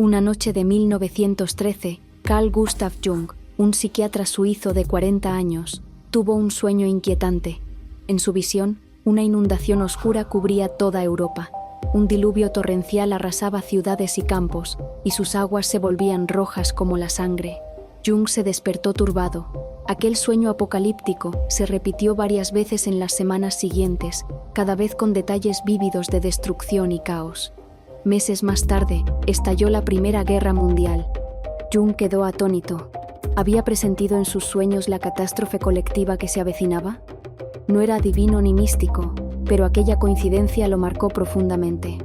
Una noche de 1913, Carl Gustav Jung, un psiquiatra suizo de 40 años, tuvo un sueño inquietante. En su visión, una inundación oscura cubría toda Europa. Un diluvio torrencial arrasaba ciudades y campos, y sus aguas se volvían rojas como la sangre. Jung se despertó turbado. Aquel sueño apocalíptico se repitió varias veces en las semanas siguientes, cada vez con detalles vívidos de destrucción y caos. Meses más tarde, estalló la Primera Guerra Mundial. Jung quedó atónito. ¿Había presentido en sus sueños la catástrofe colectiva que se avecinaba? No era divino ni místico, pero aquella coincidencia lo marcó profundamente.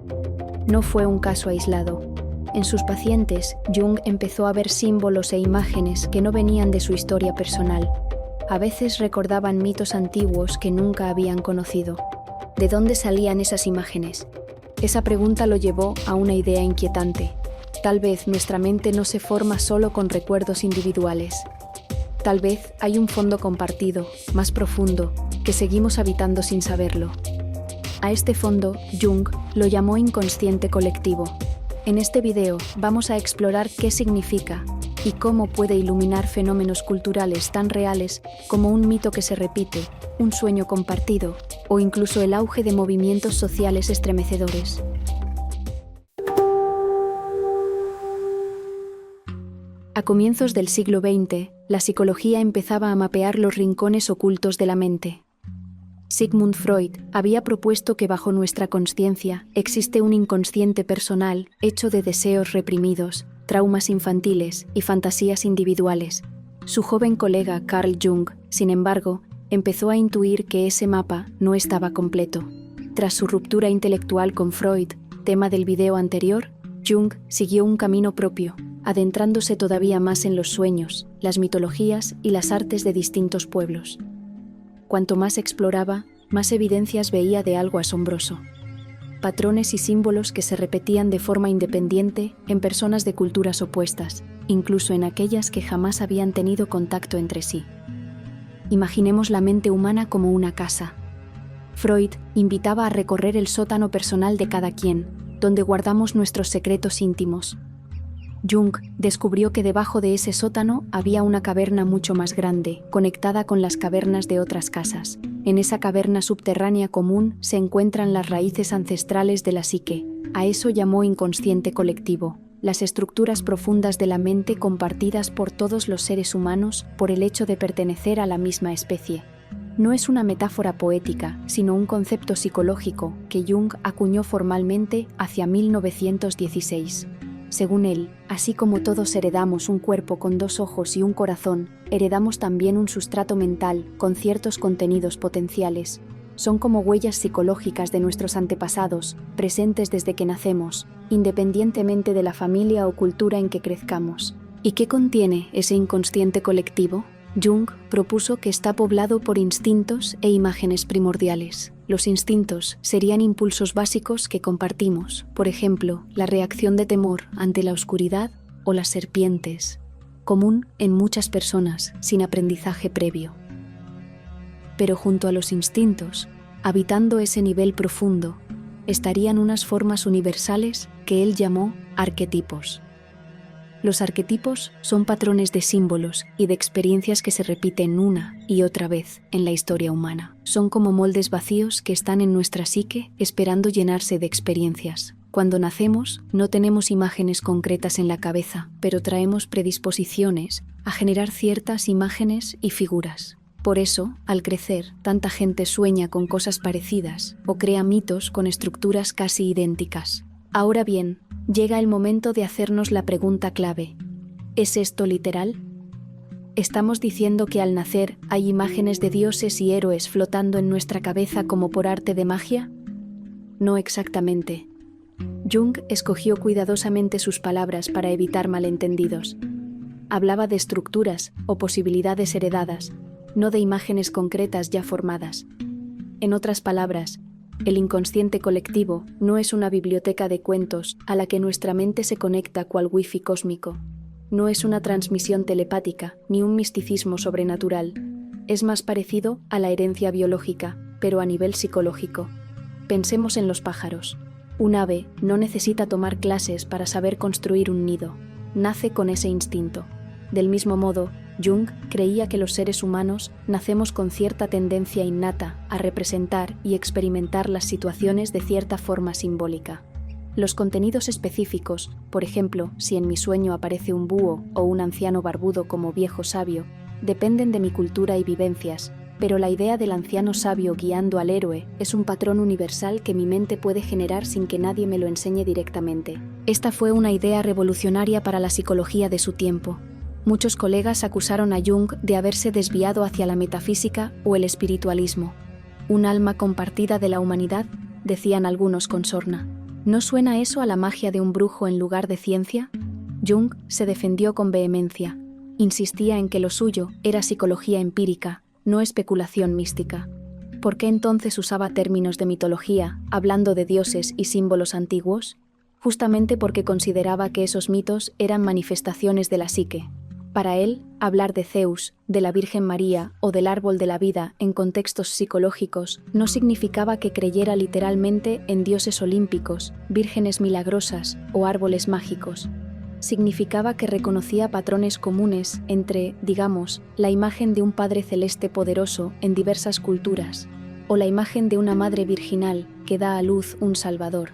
No fue un caso aislado. En sus pacientes, Jung empezó a ver símbolos e imágenes que no venían de su historia personal. A veces recordaban mitos antiguos que nunca habían conocido. ¿De dónde salían esas imágenes? Esa pregunta lo llevó a una idea inquietante. Tal vez nuestra mente no se forma solo con recuerdos individuales. Tal vez hay un fondo compartido, más profundo, que seguimos habitando sin saberlo. A este fondo, Jung lo llamó inconsciente colectivo. En este video vamos a explorar qué significa y cómo puede iluminar fenómenos culturales tan reales como un mito que se repite, un sueño compartido o incluso el auge de movimientos sociales estremecedores. A comienzos del siglo XX, la psicología empezaba a mapear los rincones ocultos de la mente. Sigmund Freud había propuesto que bajo nuestra consciencia existe un inconsciente personal hecho de deseos reprimidos, traumas infantiles y fantasías individuales. Su joven colega Carl Jung, sin embargo, empezó a intuir que ese mapa no estaba completo. Tras su ruptura intelectual con Freud, tema del video anterior, Jung siguió un camino propio, adentrándose todavía más en los sueños, las mitologías y las artes de distintos pueblos. Cuanto más exploraba, más evidencias veía de algo asombroso. Patrones y símbolos que se repetían de forma independiente en personas de culturas opuestas, incluso en aquellas que jamás habían tenido contacto entre sí. Imaginemos la mente humana como una casa. Freud invitaba a recorrer el sótano personal de cada quien, donde guardamos nuestros secretos íntimos. Jung descubrió que debajo de ese sótano había una caverna mucho más grande, conectada con las cavernas de otras casas. En esa caverna subterránea común se encuentran las raíces ancestrales de la psique. A eso llamó inconsciente colectivo, las estructuras profundas de la mente compartidas por todos los seres humanos por el hecho de pertenecer a la misma especie. No es una metáfora poética, sino un concepto psicológico que Jung acuñó formalmente hacia 1916. Según él, así como todos heredamos un cuerpo con 2 ojos y un corazón, heredamos también un sustrato mental con ciertos contenidos potenciales. Son como huellas psicológicas de nuestros antepasados, presentes desde que nacemos, independientemente de la familia o cultura en que crezcamos. ¿Y qué contiene ese inconsciente colectivo? Jung propuso que está poblado por instintos e imágenes primordiales. Los instintos serían impulsos básicos que compartimos, por ejemplo, la reacción de temor ante la oscuridad o las serpientes, común en muchas personas sin aprendizaje previo. Pero junto a los instintos, habitando ese nivel profundo, estarían unas formas universales que él llamó arquetipos. Los arquetipos son patrones de símbolos y de experiencias que se repiten una y otra vez en la historia humana. Son como moldes vacíos que están en nuestra psique esperando llenarse de experiencias. Cuando nacemos, no tenemos imágenes concretas en la cabeza, pero traemos predisposiciones a generar ciertas imágenes y figuras. Por eso, al crecer, tanta gente sueña con cosas parecidas o crea mitos con estructuras casi idénticas. Ahora bien, llega el momento de hacernos la pregunta clave. ¿Es esto literal? ¿Estamos diciendo que al nacer hay imágenes de dioses y héroes flotando en nuestra cabeza como por arte de magia? No exactamente. Jung escogió cuidadosamente sus palabras para evitar malentendidos. Hablaba de estructuras o posibilidades heredadas, no de imágenes concretas ya formadas. En otras palabras, el inconsciente colectivo no es una biblioteca de cuentos a la que nuestra mente se conecta cual wifi cósmico. No es una transmisión telepática ni un misticismo sobrenatural. Es más parecido a la herencia biológica, pero a nivel psicológico. Pensemos en los pájaros. Un ave no necesita tomar clases para saber construir un nido. Nace con ese instinto. Del mismo modo, Jung creía que los seres humanos nacemos con cierta tendencia innata a representar y experimentar las situaciones de cierta forma simbólica. Los contenidos específicos, por ejemplo, si en mi sueño aparece un búho o un anciano barbudo como viejo sabio, dependen de mi cultura y vivencias, pero la idea del anciano sabio guiando al héroe es un patrón universal que mi mente puede generar sin que nadie me lo enseñe directamente. Esta fue una idea revolucionaria para la psicología de su tiempo. Muchos colegas acusaron a Jung de haberse desviado hacia la metafísica o el espiritualismo. Un alma compartida de la humanidad, decían algunos con sorna. ¿No suena eso a la magia de un brujo en lugar de ciencia? Jung se defendió con vehemencia. Insistía en que lo suyo era psicología empírica, no especulación mística. ¿Por qué entonces usaba términos de mitología, hablando de dioses y símbolos antiguos? Justamente porque consideraba que esos mitos eran manifestaciones de la psique. Para él, hablar de Zeus, de la Virgen María o del árbol de la vida en contextos psicológicos no significaba que creyera literalmente en dioses olímpicos, vírgenes milagrosas o árboles mágicos. Significaba que reconocía patrones comunes entre, digamos, la imagen de un Padre Celeste poderoso en diversas culturas, o la imagen de una Madre Virginal que da a luz un Salvador.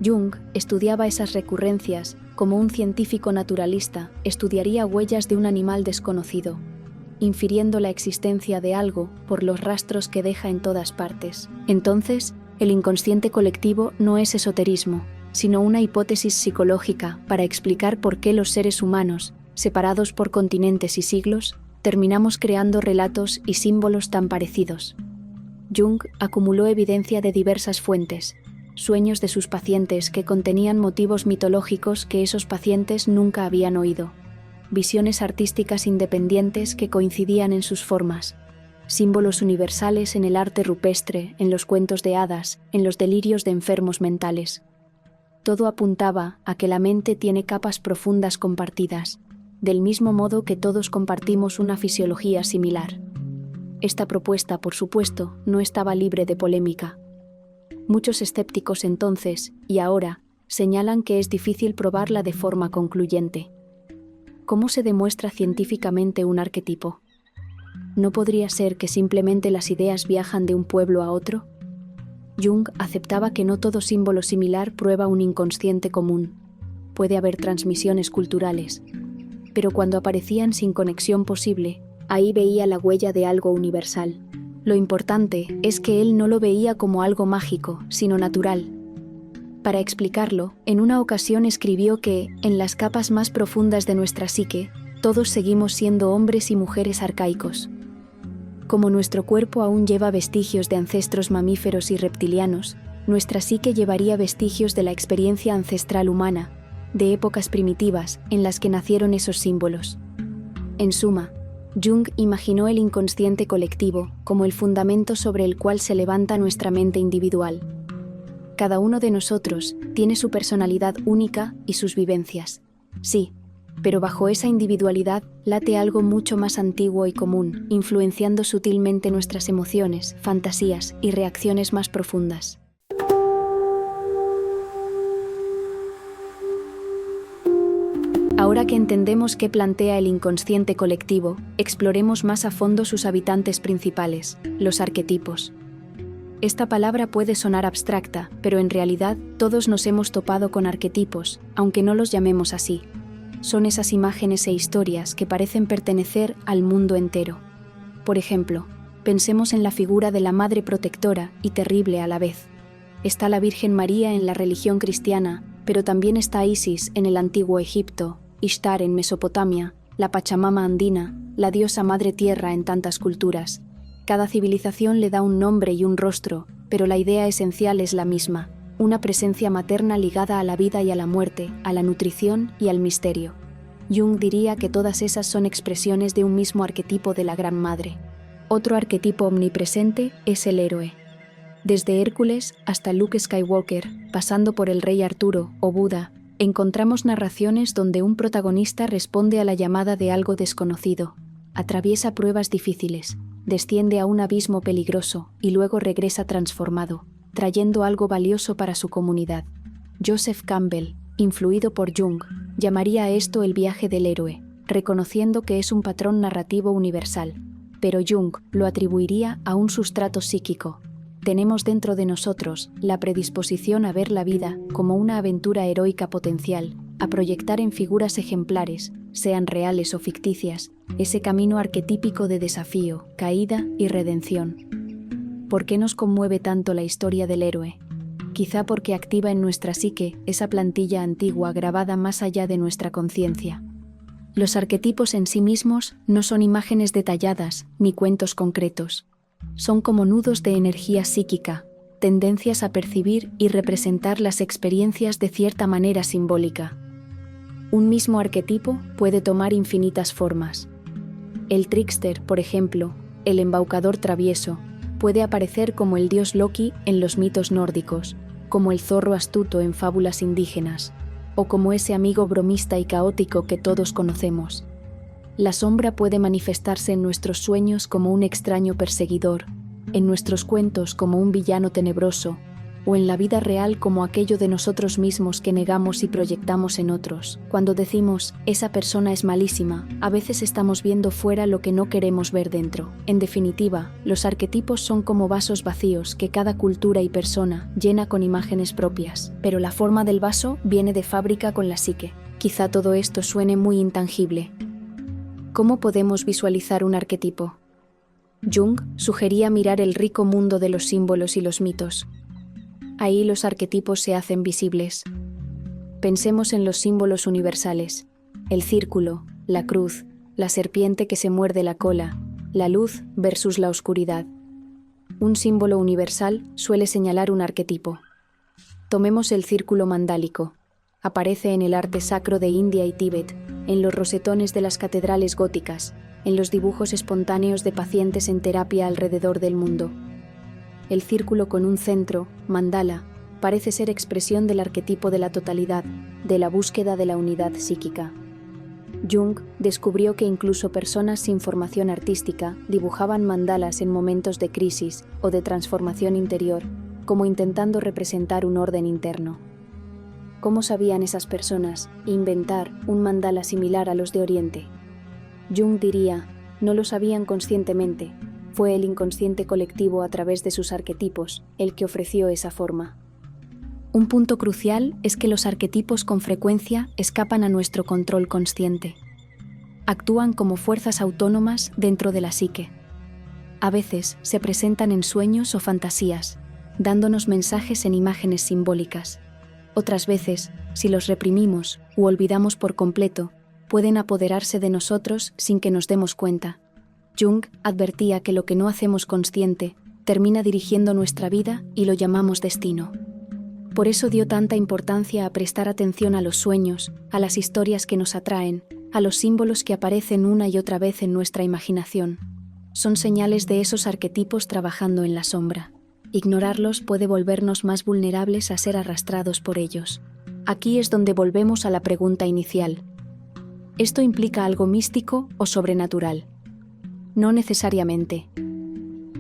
Jung estudiaba esas recurrencias como un científico naturalista estudiaría huellas de un animal desconocido, infiriendo la existencia de algo por los rastros que deja en todas partes. Entonces, el inconsciente colectivo no es esoterismo, sino una hipótesis psicológica para explicar por qué los seres humanos, separados por continentes y siglos, terminamos creando relatos y símbolos tan parecidos. Jung acumuló evidencia de diversas fuentes, sueños de sus pacientes que contenían motivos mitológicos que esos pacientes nunca habían oído, visiones artísticas independientes que coincidían en sus formas, símbolos universales en el arte rupestre, en los cuentos de hadas, en los delirios de enfermos mentales. Todo apuntaba a que la mente tiene capas profundas compartidas, del mismo modo que todos compartimos una fisiología similar. Esta propuesta, por supuesto, no estaba libre de polémica. Muchos escépticos entonces, y ahora, señalan que es difícil probarla de forma concluyente. ¿Cómo se demuestra científicamente un arquetipo? ¿No podría ser que simplemente las ideas viajan de un pueblo a otro? Jung aceptaba que no todo símbolo similar prueba un inconsciente común. Puede haber transmisiones culturales. Pero cuando aparecían sin conexión posible, ahí veía la huella de algo universal. Lo importante es que él no lo veía como algo mágico, sino natural. Para explicarlo, en una ocasión escribió que, en las capas más profundas de nuestra psique, todos seguimos siendo hombres y mujeres arcaicos. Como nuestro cuerpo aún lleva vestigios de ancestros mamíferos y reptilianos, nuestra psique llevaría vestigios de la experiencia ancestral humana, de épocas primitivas en las que nacieron esos símbolos. En suma, Jung imaginó el inconsciente colectivo como el fundamento sobre el cual se levanta nuestra mente individual. Cada uno de nosotros tiene su personalidad única y sus vivencias. Sí, pero bajo esa individualidad late algo mucho más antiguo y común, influenciando sutilmente nuestras emociones, fantasías y reacciones más profundas. Ahora que entendemos qué plantea el inconsciente colectivo, exploremos más a fondo sus habitantes principales, los arquetipos. Esta palabra puede sonar abstracta, pero en realidad todos nos hemos topado con arquetipos, aunque no los llamemos así. Son esas imágenes e historias que parecen pertenecer al mundo entero. Por ejemplo, pensemos en la figura de la Madre Protectora y terrible a la vez. Está la Virgen María en la religión cristiana, pero también está Isis en el antiguo Egipto, Ishtar en Mesopotamia, la Pachamama andina, la diosa Madre Tierra en tantas culturas. Cada civilización le da un nombre y un rostro, pero la idea esencial es la misma, una presencia materna ligada a la vida y a la muerte, a la nutrición y al misterio. Jung diría que todas esas son expresiones de un mismo arquetipo de la Gran Madre. Otro arquetipo omnipresente es el héroe. Desde Hércules hasta Luke Skywalker, pasando por el rey Arturo o Buda, encontramos narraciones donde un protagonista responde a la llamada de algo desconocido, atraviesa pruebas difíciles, desciende a un abismo peligroso y luego regresa transformado. trayendo algo valioso para su comunidad. Joseph Campbell, influido por Jung, llamaría a esto el viaje del héroe, reconociendo que es un patrón narrativo universal. Pero Jung lo atribuiría a un sustrato psíquico. Tenemos dentro de nosotros la predisposición a ver la vida como una aventura heroica potencial, a proyectar en figuras ejemplares, sean reales o ficticias, ese camino arquetípico de desafío, caída y redención. ¿Por qué nos conmueve tanto la historia del héroe? Quizá porque activa en nuestra psique esa plantilla antigua grabada más allá de nuestra conciencia. Los arquetipos en sí mismos no son imágenes detalladas ni cuentos concretos. Son como nudos de energía psíquica, tendencias a percibir y representar las experiencias de cierta manera simbólica. Un mismo arquetipo puede tomar infinitas formas. El trickster, por ejemplo, el embaucador travieso, puede aparecer como el dios Loki en los mitos nórdicos, como el zorro astuto en fábulas indígenas, o como ese amigo bromista y caótico que todos conocemos. La sombra puede manifestarse en nuestros sueños como un extraño perseguidor, en nuestros cuentos como un villano tenebroso, o en la vida real como aquello de nosotros mismos que negamos y proyectamos en otros. Cuando decimos, esa persona es malísima, a veces estamos viendo fuera lo que no queremos ver dentro. En definitiva, los arquetipos son como vasos vacíos que cada cultura y persona llena con imágenes propias, pero la forma del vaso viene de fábrica con la psique. Quizá todo esto suene muy intangible. ¿Cómo podemos visualizar un arquetipo? Jung sugería mirar el rico mundo de los símbolos y los mitos. Ahí los arquetipos se hacen visibles. Pensemos en los símbolos universales: el círculo, la cruz, la serpiente que se muerde la cola, la luz versus la oscuridad. Un símbolo universal suele señalar un arquetipo. Tomemos el círculo mandálico. Aparece en el arte sacro de India y Tíbet, en los rosetones de las catedrales góticas, en los dibujos espontáneos de pacientes en terapia alrededor del mundo. El círculo con un centro, mandala, parece ser expresión del arquetipo de la totalidad, de la búsqueda de la unidad psíquica. Jung descubrió que incluso personas sin formación artística dibujaban mandalas en momentos de crisis o de transformación interior, como intentando representar un orden interno. ¿Cómo sabían esas personas inventar un mandala similar a los de Oriente? Jung diría, no lo sabían conscientemente, fue el inconsciente colectivo a través de sus arquetipos el que ofreció esa forma. Un punto crucial es que los arquetipos con frecuencia escapan a nuestro control consciente. Actúan como fuerzas autónomas dentro de la psique. A veces se presentan en sueños o fantasías, dándonos mensajes en imágenes simbólicas. Otras veces, si los reprimimos u olvidamos por completo, pueden apoderarse de nosotros sin que nos demos cuenta. Jung advertía que lo que no hacemos consciente termina dirigiendo nuestra vida y lo llamamos destino. Por eso dio tanta importancia a prestar atención a los sueños, a las historias que nos atraen, a los símbolos que aparecen una y otra vez en nuestra imaginación. Son señales de esos arquetipos trabajando en la sombra. Ignorarlos puede volvernos más vulnerables a ser arrastrados por ellos. Aquí es donde volvemos a la pregunta inicial. ¿Esto implica algo místico o sobrenatural? No necesariamente.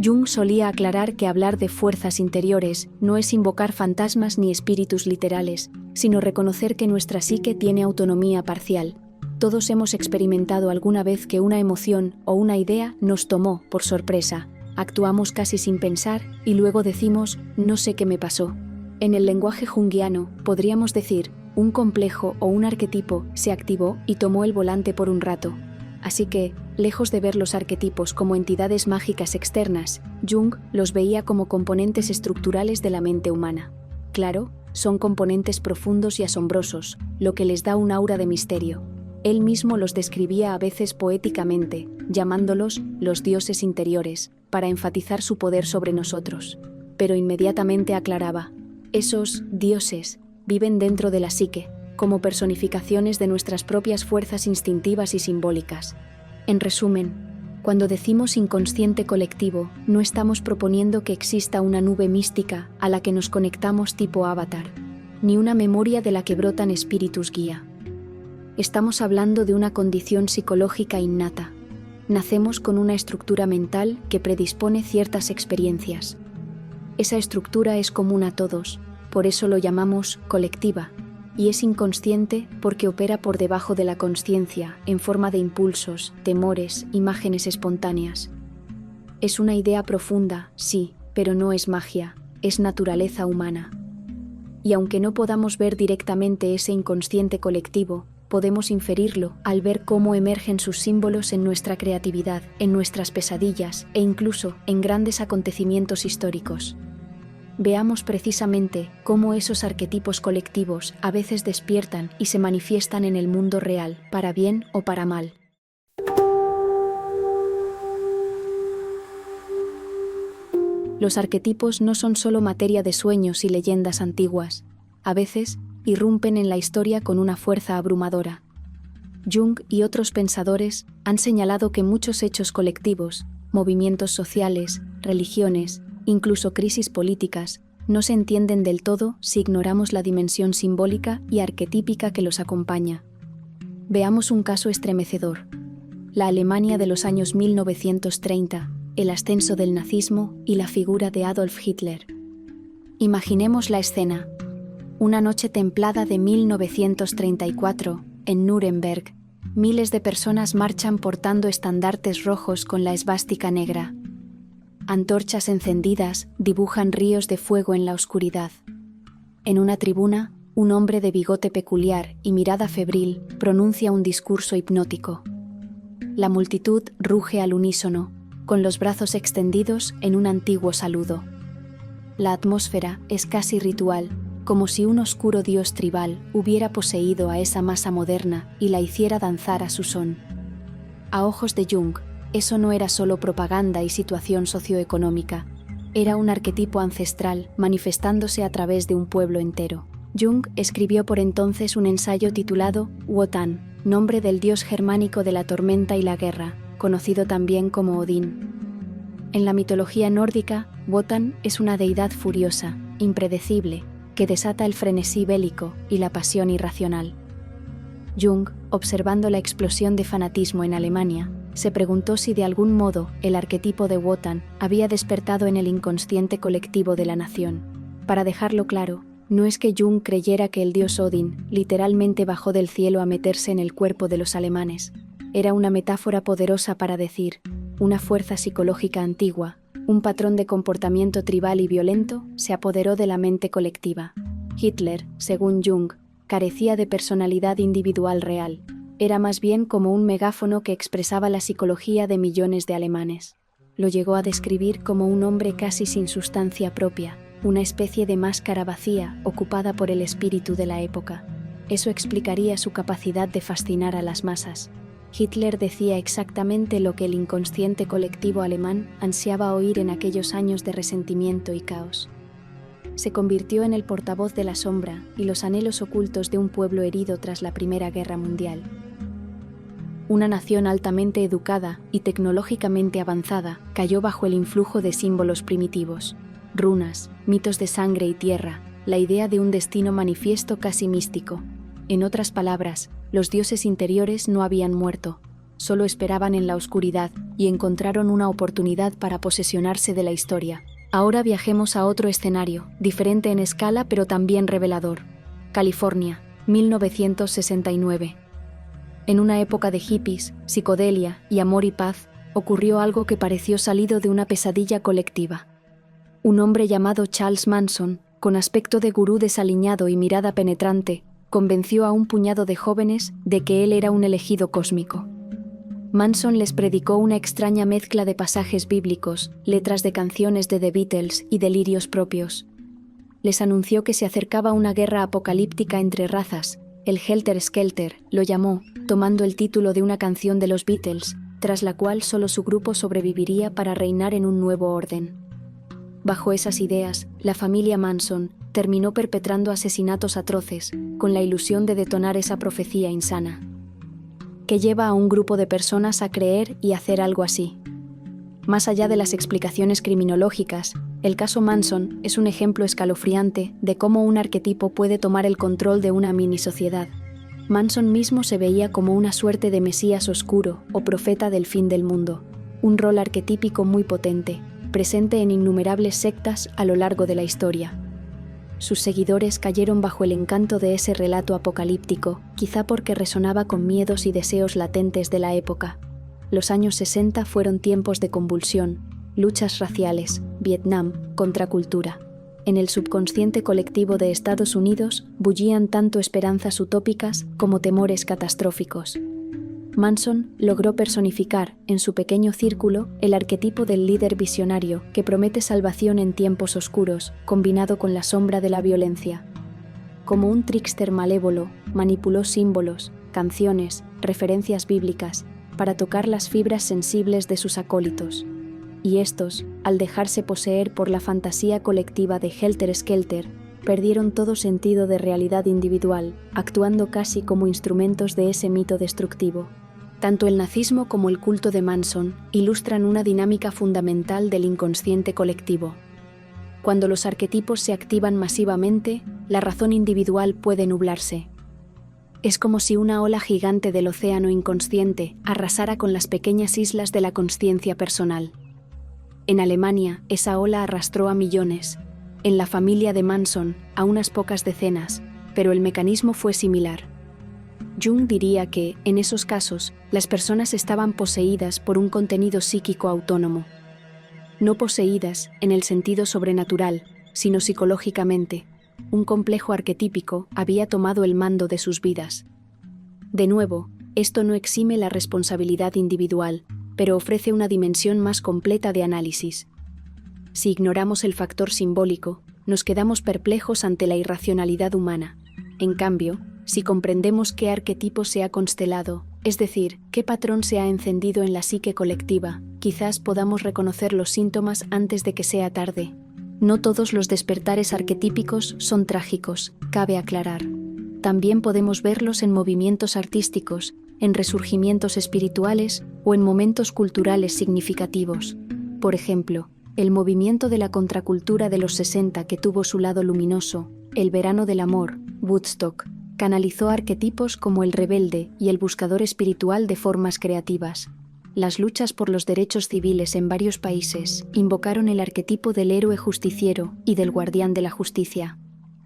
Jung solía aclarar que hablar de fuerzas interiores no es invocar fantasmas ni espíritus literales, sino reconocer que nuestra psique tiene autonomía parcial. Todos hemos experimentado alguna vez que una emoción o una idea nos tomó por sorpresa. Actuamos casi sin pensar y luego decimos, no sé qué me pasó. En el lenguaje junguiano podríamos decir, un complejo o un arquetipo se activó y tomó el volante por un rato. Así que, lejos de ver los arquetipos como entidades mágicas externas, Jung los veía como componentes estructurales de la mente humana. Claro, son componentes profundos y asombrosos, lo que les da un aura de misterio. Él mismo los describía a veces poéticamente, llamándolos los dioses interiores, para enfatizar su poder sobre nosotros. Pero inmediatamente aclaraba, esos dioses viven dentro de la psique, como personificaciones de nuestras propias fuerzas instintivas y simbólicas. En resumen, cuando decimos inconsciente colectivo, no estamos proponiendo que exista una nube mística a la que nos conectamos tipo avatar, ni una memoria de la que brotan espíritus guía. Estamos hablando de una condición psicológica innata. Nacemos con una estructura mental que predispone ciertas experiencias. Esa estructura es común a todos, por eso lo llamamos colectiva, y es inconsciente porque opera por debajo de la consciencia, en forma de impulsos, temores, imágenes espontáneas. Es una idea profunda, sí, pero no es magia, es naturaleza humana. Y aunque no podamos ver directamente ese inconsciente colectivo, podemos inferirlo al ver cómo emergen sus símbolos en nuestra creatividad, en nuestras pesadillas e incluso en grandes acontecimientos históricos. Veamos precisamente cómo esos arquetipos colectivos a veces despiertan y se manifiestan en el mundo real, para bien o para mal. Los arquetipos no son solo materia de sueños y leyendas antiguas. A veces, irrumpen en la historia con una fuerza abrumadora. Jung y otros pensadores han señalado que muchos hechos colectivos, movimientos sociales, religiones, incluso crisis políticas, no se entienden del todo si ignoramos la dimensión simbólica y arquetípica que los acompaña. Veamos un caso estremecedor. La Alemania de los años 1930, el ascenso del nazismo y la figura de Adolf Hitler. Imaginemos la escena. Una noche templada de 1934, en Nuremberg, miles de personas marchan portando estandartes rojos con la esvástica negra. Antorchas encendidas dibujan ríos de fuego en la oscuridad. En una tribuna, un hombre de bigote peculiar y mirada febril pronuncia un discurso hipnótico. La multitud ruge al unísono, con los brazos extendidos en un antiguo saludo. La atmósfera es casi ritual, como si un oscuro dios tribal hubiera poseído a esa masa moderna y la hiciera danzar a su son. A ojos de Jung, eso no era solo propaganda y situación socioeconómica, era un arquetipo ancestral manifestándose a través de un pueblo entero. Jung escribió por entonces un ensayo titulado Wotan, nombre del dios germánico de la tormenta y la guerra, conocido también como Odín. En la mitología nórdica, Wotan es una deidad furiosa, impredecible, que desata el frenesí bélico y la pasión irracional. Jung, observando la explosión de fanatismo en Alemania, se preguntó si de algún modo el arquetipo de Wotan había despertado en el inconsciente colectivo de la nación. Para dejarlo claro, no es que Jung creyera que el dios Odín literalmente bajó del cielo a meterse en el cuerpo de los alemanes. Era una metáfora poderosa para decir, una fuerza psicológica antigua, un patrón de comportamiento tribal y violento, se apoderó de la mente colectiva. Hitler, según Jung, carecía de personalidad individual real. Era más bien como un megáfono que expresaba la psicología de millones de alemanes. Lo llegó a describir como un hombre casi sin sustancia propia, una especie de máscara vacía ocupada por el espíritu de la época. Eso explicaría su capacidad de fascinar a las masas. Hitler decía exactamente lo que el inconsciente colectivo alemán ansiaba oír en aquellos años de resentimiento y caos. Se convirtió en el portavoz de la sombra y los anhelos ocultos de un pueblo herido tras la Primera Guerra Mundial. Una nación altamente educada y tecnológicamente avanzada cayó bajo el influjo de símbolos primitivos, runas, mitos de sangre y tierra, la idea de un destino manifiesto casi místico. En otras palabras, los dioses interiores no habían muerto, solo esperaban en la oscuridad y encontraron una oportunidad para posesionarse de la historia. Ahora viajemos a otro escenario, diferente en escala pero también revelador. California, 1969. En una época de hippies, psicodelia y amor y paz, ocurrió algo que pareció salido de una pesadilla colectiva. Un hombre llamado Charles Manson, con aspecto de gurú desaliñado y mirada penetrante, convenció a un puñado de jóvenes de que él era un elegido cósmico. Manson les predicó una extraña mezcla de pasajes bíblicos, letras de canciones de The Beatles y delirios propios. Les anunció que se acercaba una guerra apocalíptica entre razas, el Helter Skelter lo llamó, tomando el título de una canción de los Beatles, tras la cual solo su grupo sobreviviría para reinar en un nuevo orden. Bajo esas ideas, la familia Manson terminó perpetrando asesinatos atroces, con la ilusión de detonar esa profecía insana, que lleva a un grupo de personas a creer y hacer algo así. Más allá de las explicaciones criminológicas, el caso Manson es un ejemplo escalofriante de cómo un arquetipo puede tomar el control de una mini-sociedad. Manson mismo se veía como una suerte de mesías oscuro o profeta del fin del mundo, un rol arquetípico muy potente, presente en innumerables sectas a lo largo de la historia. Sus seguidores cayeron bajo el encanto de ese relato apocalíptico, quizá porque resonaba con miedos y deseos latentes de la época. Los años 60 fueron tiempos de convulsión, luchas raciales, Vietnam, contracultura. En el subconsciente colectivo de Estados Unidos bullían tanto esperanzas utópicas como temores catastróficos. Manson logró personificar, en su pequeño círculo, el arquetipo del líder visionario que promete salvación en tiempos oscuros, combinado con la sombra de la violencia. Como un trickster malévolo, manipuló símbolos, canciones, referencias bíblicas, para tocar las fibras sensibles de sus acólitos. Y estos, al dejarse poseer por la fantasía colectiva de Helter Skelter, perdieron todo sentido de realidad individual, actuando casi como instrumentos de ese mito destructivo. Tanto el nazismo como el culto de Manson ilustran una dinámica fundamental del inconsciente colectivo. Cuando los arquetipos se activan masivamente, la razón individual puede nublarse. Es como si una ola gigante del océano inconsciente arrasara con las pequeñas islas de la consciencia personal. En Alemania, esa ola arrastró a millones. En la familia de Manson, a unas pocas decenas, pero el mecanismo fue similar. Jung diría que, en esos casos, las personas estaban poseídas por un contenido psíquico autónomo. No poseídas en el sentido sobrenatural, sino psicológicamente. Un complejo arquetípico había tomado el mando de sus vidas. De nuevo, esto no exime la responsabilidad individual, pero ofrece una dimensión más completa de análisis. Si ignoramos el factor simbólico, nos quedamos perplejos ante la irracionalidad humana. En cambio, si comprendemos qué arquetipo se ha constelado, es decir, qué patrón se ha encendido en la psique colectiva, quizás podamos reconocer los síntomas antes de que sea tarde. No todos los despertares arquetípicos son trágicos, cabe aclarar. También podemos verlos en movimientos artísticos, en resurgimientos espirituales o en momentos culturales significativos. Por ejemplo, el movimiento de la contracultura de los 60 que tuvo su lado luminoso, el verano del amor, Woodstock, canalizó arquetipos como el rebelde y el buscador espiritual de formas creativas. Las luchas por los derechos civiles en varios países invocaron el arquetipo del héroe justiciero y del guardián de la justicia.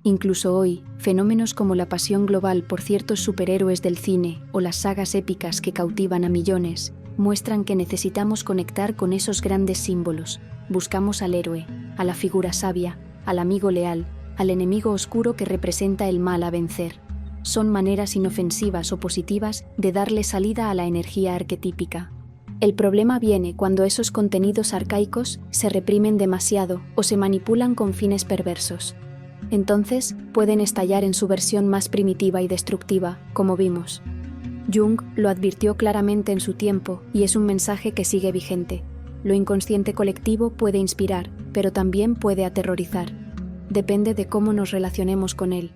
Incluso hoy, fenómenos como la pasión global por ciertos superhéroes del cine o las sagas épicas que cautivan a millones, muestran que necesitamos conectar con esos grandes símbolos. Buscamos al héroe, a la figura sabia, al amigo leal, al enemigo oscuro que representa el mal a vencer. Son maneras inofensivas o positivas de darle salida a la energía arquetípica. El problema viene cuando esos contenidos arcaicos se reprimen demasiado o se manipulan con fines perversos. Entonces, pueden estallar en su versión más primitiva y destructiva, como vimos. Jung lo advirtió claramente en su tiempo y es un mensaje que sigue vigente. Lo inconsciente colectivo puede inspirar, pero también puede aterrorizar. Depende de cómo nos relacionemos con él.